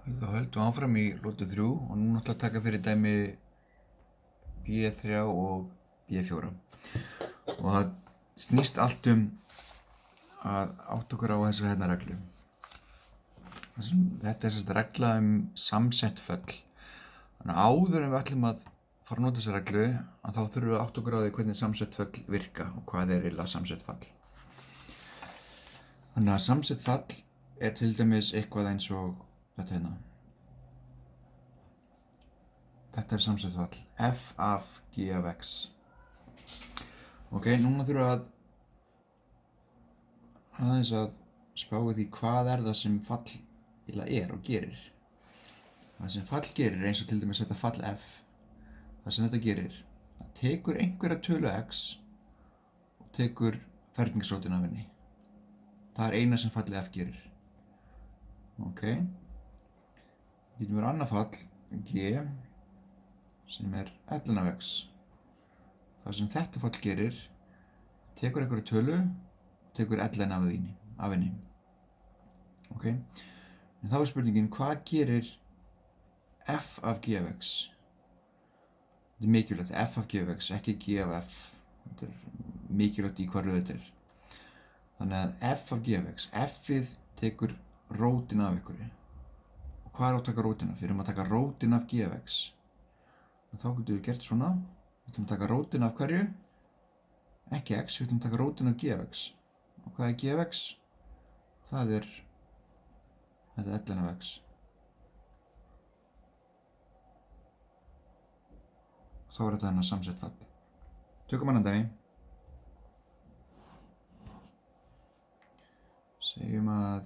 Þá höldum áfram í lotu 3 og núna ætla að taka fyrir dæmi B3 og B4. Og það snýst allt að átta okkur á þessari hérna reglu. Þetta er sérst regla samsett föll. Þannig að áður en við ætlum að fara að nota þessa reglu, þá þurfum við að átta okkur á því hvernig samsett föll virka og hvað er eiginlega samsett fall. Þannig að samsett fall er til dæmis eitthvað eins og þetta hérna. Þetta er samsett fall, f af g af x. Ok, núna þurfum við aðeins að spá í því hvað er það sem fall eiginlega og gerir. Það sem fall gerir, eins og til dæmis þetta fall f, það sem þetta gerir, það tekur einhverja tölu x og tekur ferningsrótin af henni. Það er eina sem fallið f gerir. Ok, getum við annað fall, g, sem er 11 af x. Það sem þetta fall gerir, tekur einhverja tölu og tekur 11 af henni. Ok, en þá er spurningin, hvað gerir f af g af x? Þetta er mikilvægt, f af g af x, ekki g af f. Þetta er mikilvægt í hvað röð þetta er. Þannig að f af g af x, f-ið tekur rótin af einhverju. Og hvað er að taka rótin af? Við erum að taka rótin af g af x. Og þá getum við gert svona. Við ætlum að taka rótin af hverju? Ekki x, við ætlum að taka rótin af g af x. Og hvað er g af x? Það er þetta 11 af x. Og þá er þetta hennar samsett fall. Tökum annan dæmi. Segjum að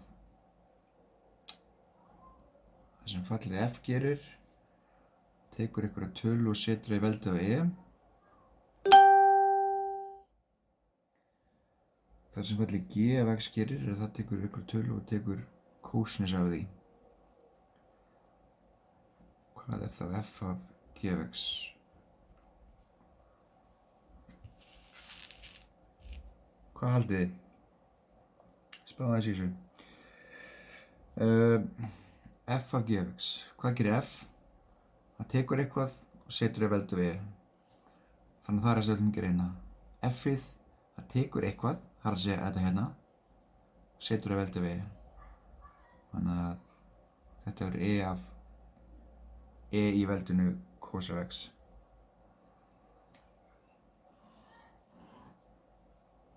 það sem fallið f gerir, tekur einhverja tölu og setur það í veldi á e. Það sem fallið g af x gerir er að það tekur einhverja tölu og tekur kósinus af því. Hvað er þá f af g af x? Hvað haldið þið? Spáðu aðeins í þessu. F af g af x. Hvað gerir f? Það tekur eitthvað og setur það í veldi á e. Þannig að það er að segja að gera hérna. F-ið, það tekur eitthvað, það er að segja þetta hérna, og setur það í veldi á e. Þannig að þetta er e í veldinu cos af x.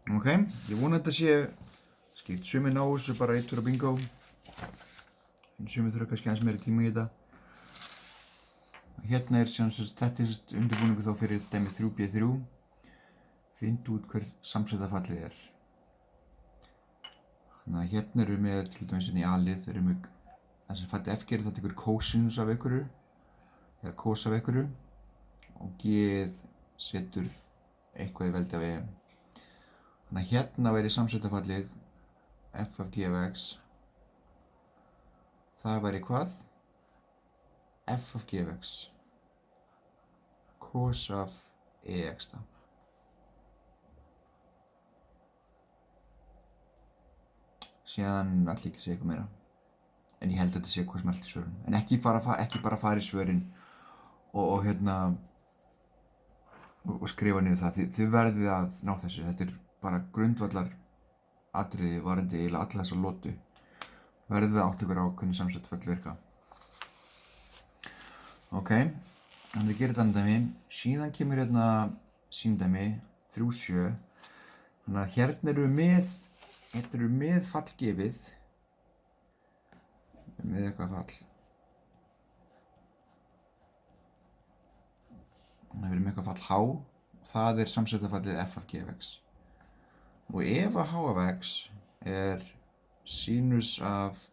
Ok, ég vona að þetta sé skýrt. Sumir ná þessu bara eitt fyrir bingo. Sumir þurfa kannski aðeins meiri tíma í þetta. Hérna er þetta er undirbúningur þá fyrir dæmi 3b3. Finndu út hver samsetta fallið er. Þannig að hérna erum við með til dæmis í a-lið, erum við það sem fallið f gerir, það tekur cosinus af einhverju eða cos af einhverju og g-ið setur eitthvað í veldi af e. Þannig að hérna væri samsetta fallið f af g af x. Það væri hvað? F af g af x. Cos af ex það. Síðan ætla ekki að segja eitthvað meira. En ég held að þetta sé hvað sem er allt í svörun. En ekki bara fara í svörin og skrifa niður það. Þið verðið að ná þessu. Þetta er bara grundvallar atriði varandi eiginlega alla þessa lotu. Verðið að átta ykkur á hvernig samsett föll virka. Ok, þannig að gera þetta annað dæmi. Síðan kemur hérna síndæmi 3.7. Þannig að hérna erum við með fall gefið. Með eitthvað fall. Þannig að við erum með eitthvað fall h. Það er samsetta fallið f af g af x. Og ef að h af x er sinus af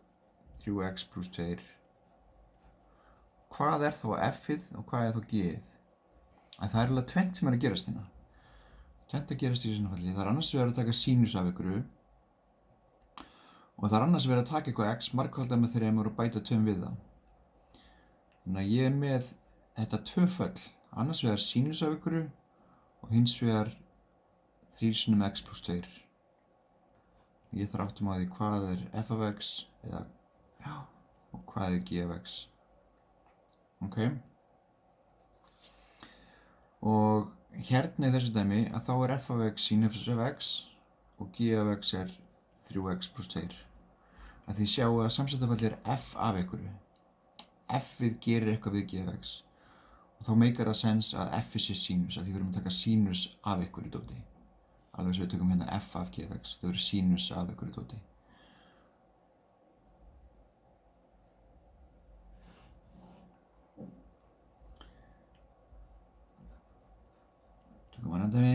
3x pluss 2, hvað er þá f-ið og hvað er þá g-ið? Það er alveg tvennt sem er að gerast hérna. Tvennt að gerast í þessu falli. Það er annars verið að taka sinus af einhverju og það er annars verið að taka eitthvað x margfaldað með 3 og bæta 2 við það. Þannig að ég er með þetta 2 föll. Annars vegar sinus af einhverju og hins vegar 3 sinnum x pluss 2. Ég þarf áttum á því hvað er f af x eða, já, og hvað er g af x. Ok. Og hérna í þessu dæmi að þá er f af x sin f af x og g af x er 3x plus 2. Að því sjáu að samsættafalli er f af einhverju. F-ið gerir eitthvað við g af x. Og þá meikar það sens að f sé sínus, að því við erum að taka sínus af einhverju dóti. Alveg svo við tökum hérna f af g af x, það verður sínus af einhverju dóti. Tökum annan dæmi,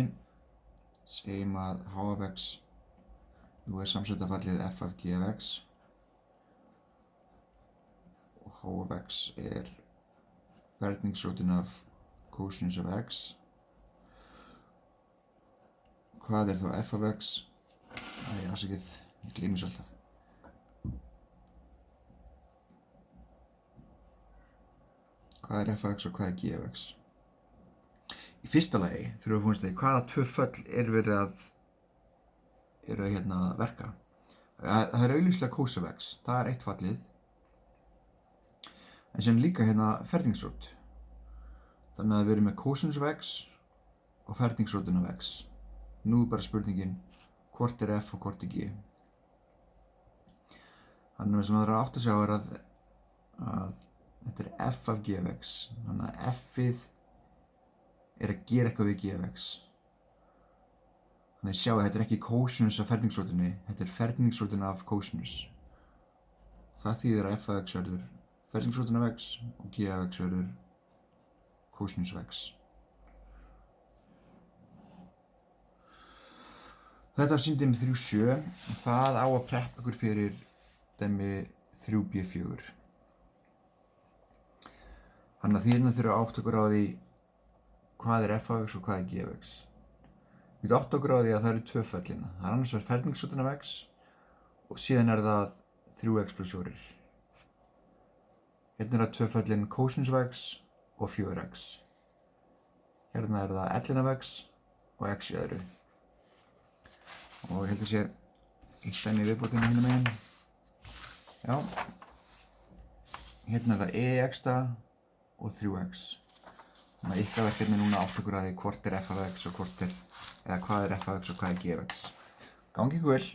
segjum að h af x er samsættafallið f af g af x og h af x er ferningsrótin af kosinus af x. Hvað er þá f af x? Afsakið, ég gleymi þessu alltaf. Hvað er f af x og hvað er g af x? Í fyrsta lagi þurfum við að fónast að hvaða tvö föll eru hérna verka. Það er augljóslega kós af x, það er eitt fallið. En sem líka hérna ferningsrót. Þannig að við erum með kosinus af x og ferningsrótin af x. Nú er bara spurningin hvort er f og hvort er g. Þannig að sem það er átt að sjá er að þetta er f af g af x. Þannig að f-ið er að gera eitthvað við g af x. Þannig að sjá að þetta er ekki kosinus af ferningsrótinni, þetta er ferningsrótin af kosinus. Það þýðir að f af x verður ferningsrótin af x og g af x verður kosinus af x. Þetta var sýndið með 3.7 og það á að preppa ykkur fyrir dæmi 3b4. Þannig að því hérna þurfa að átta okkur á því hvað er f af x og hvað er g af x. Við getum átta okkur á því að það eru tvö föllina. Það er annars vegar ferningsrótin af x og síðan er það 3x plus 4. Hérna er það tvö föllin kosinus af x og 4x. Hérna er það ellin af x og x í öðru. Og ég held að sé eitt dæmi viðbótinu hérna megin. Já. Hérna er það ex og 3x. Þannig að ykkar verkefni núna átt okkur að því hvort er f af x og hvort er, eða hvað er f af x og hvað er g af x. Gangi ykkur vel.